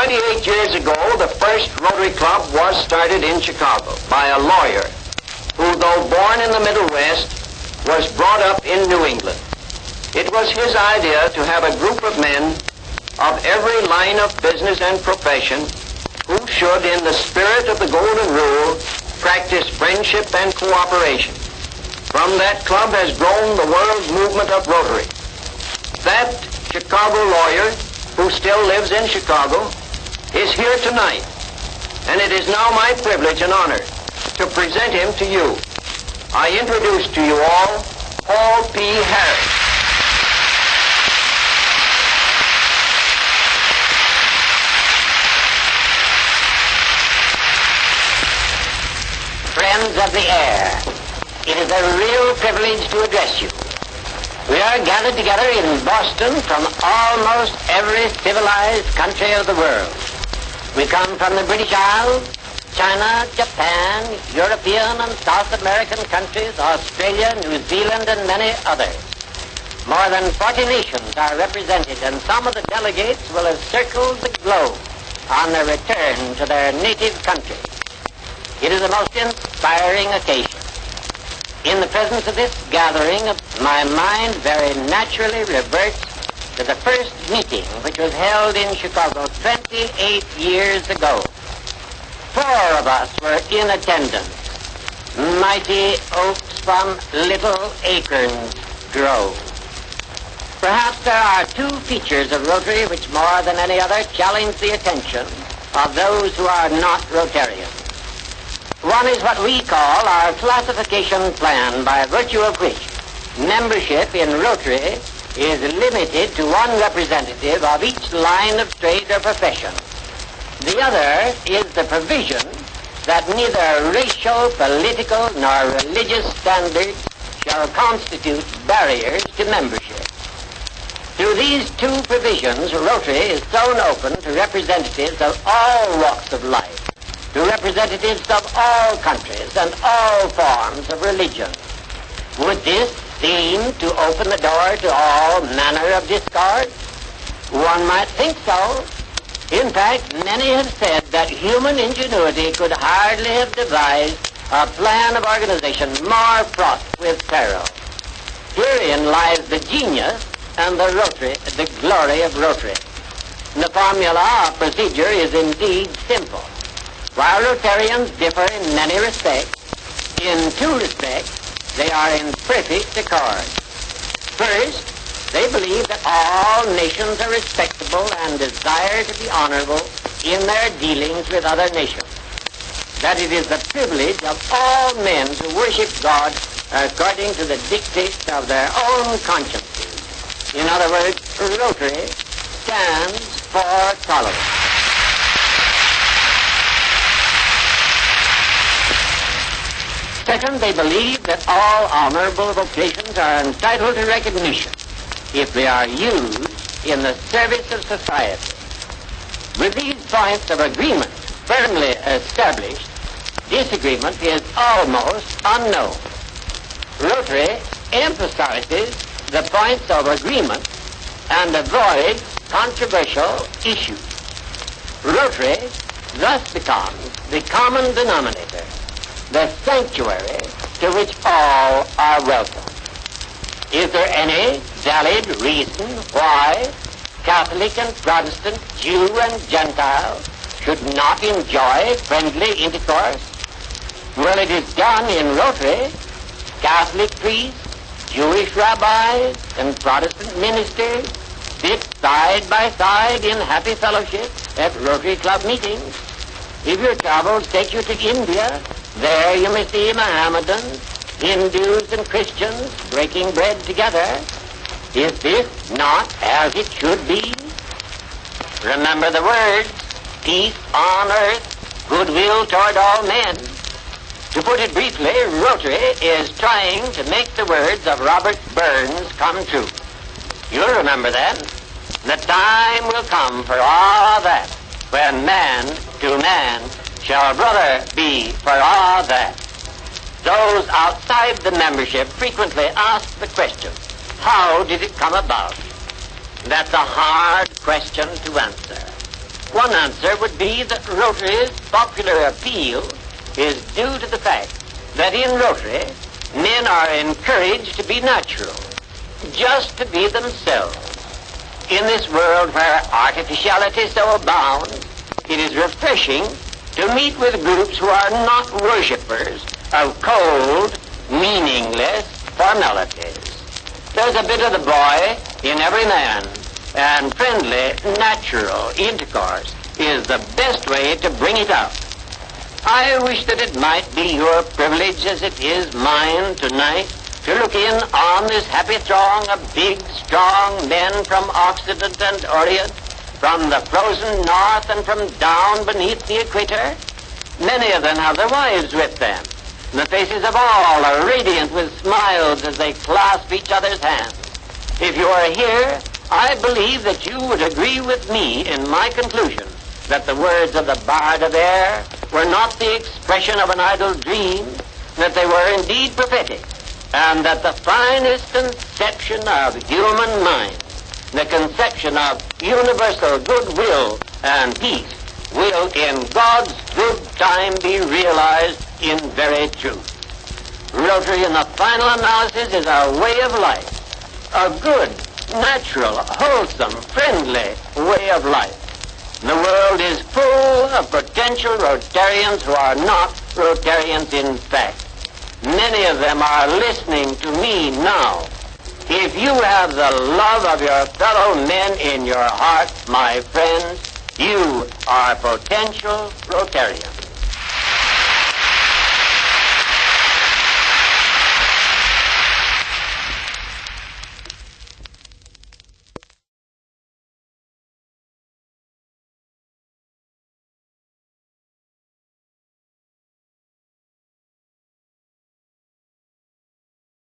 28 years ago, the first Rotary Club was started in Chicago by a lawyer who, though born in the Middle West, was brought up in New England. It was his idea to have a group of men of every line of business and profession who should, in the spirit of the Golden Rule, practice friendship and cooperation. From that club has grown the world movement of Rotary. That Chicago lawyer, who still lives in Chicago, is here tonight, and it is now my privilege and honor to present him to you. I introduce to you all Paul P. Harris. Friends of the air, it is a real privilege to address you. We are gathered together in Boston from almost every civilized country of the world. We come from the British Isles, China, Japan, European and South American countries, Australia, New Zealand, and many others. More than 40 nations are represented, and some of the delegates will have circled the globe on their return to their native country. It is a most inspiring occasion. In the presence of this gathering, my mind very naturally reverts to the first meeting which was held in Chicago 28 years ago. 4 of us were in attendance. Mighty oaks from little acorns grow. Perhaps there are 2 features of Rotary which more than any other challenge the attention of those who are not Rotarians. One is what we call our classification plan, by virtue of which membership in Rotary is limited to one representative of each line of trade or profession. The other is the provision that neither racial, political, nor religious standards shall constitute barriers to membership. Through these 2 provisions, Rotary is thrown open to representatives of all walks of life, to representatives of all countries and all forms of religion. Would this seem to open the door to all manner of discord? One might think so. In fact, many have said that human ingenuity could hardly have devised a plan of organization more fraught with peril. Herein lies the genius and the glory of Rotary. The formula of procedure is indeed simple. While Rotarians differ in many respects, in 2 respects, they are in perfect accord. First, they believe that all nations are respectable and desire to be honorable in their dealings with other nations. That it is the privilege of all men to worship God according to the dictates of their own consciences. In other words, Rotary stands for tolerance. Second, they believe that all honorable vocations are entitled to recognition if they are used in the service of society. With these points of agreement firmly established, disagreement is almost unknown. Rotary emphasizes the points of agreement and avoids controversial issues. Rotary thus becomes the common denominator, the sanctuary to which all are welcome. Is there any valid reason why Catholic and Protestant, Jew and Gentile should not enjoy friendly intercourse? Well, it is done in Rotary. Catholic priests, Jewish rabbis, and Protestant ministers sit side by side in happy fellowship at Rotary Club meetings. If your travels take you to India, there you may see Mohammedans, Hindus, and Christians breaking bread together. Is this not as it should be? Remember the words, peace on earth, goodwill toward all men. To put it briefly, Rotary is trying to make the words of Robert Burns come true. You'll remember then, the time will come for all that, when man to man shall brother be for all that. Those outside the membership frequently ask the question, how did it come about? That's a hard question to answer. One answer would be that Rotary's popular appeal is due to the fact that in Rotary, men are encouraged to be natural, just to be themselves. In this world where artificiality so abounds, it is refreshing to meet with groups who are not worshippers of cold, meaningless formalities. There's a bit of the boy in every man, and friendly, natural intercourse is the best way to bring it out. I wish that it might be your privilege, as it is mine tonight, to look in on this happy throng of big, strong men from Occident and Orient, from the frozen north and from down beneath the equator. Many of them have their wives with them. The faces of all are radiant with smiles as they clasp each other's hands. If you are here, I believe that you would agree with me in my conclusion that the words of the Bard of Air were not the expression of an idle dream, that they were indeed prophetic, and that the finest conception of human mind, the conception of universal goodwill and peace, will in God's good time be realized in very truth. Rotary, in the final analysis, is a way of life, a good, natural, wholesome, friendly way of life. The world is full of potential Rotarians who are not Rotarians in fact. Many of them are listening to me now. If you have the love of your fellow men in your heart, my friends, you are potential Rotarians.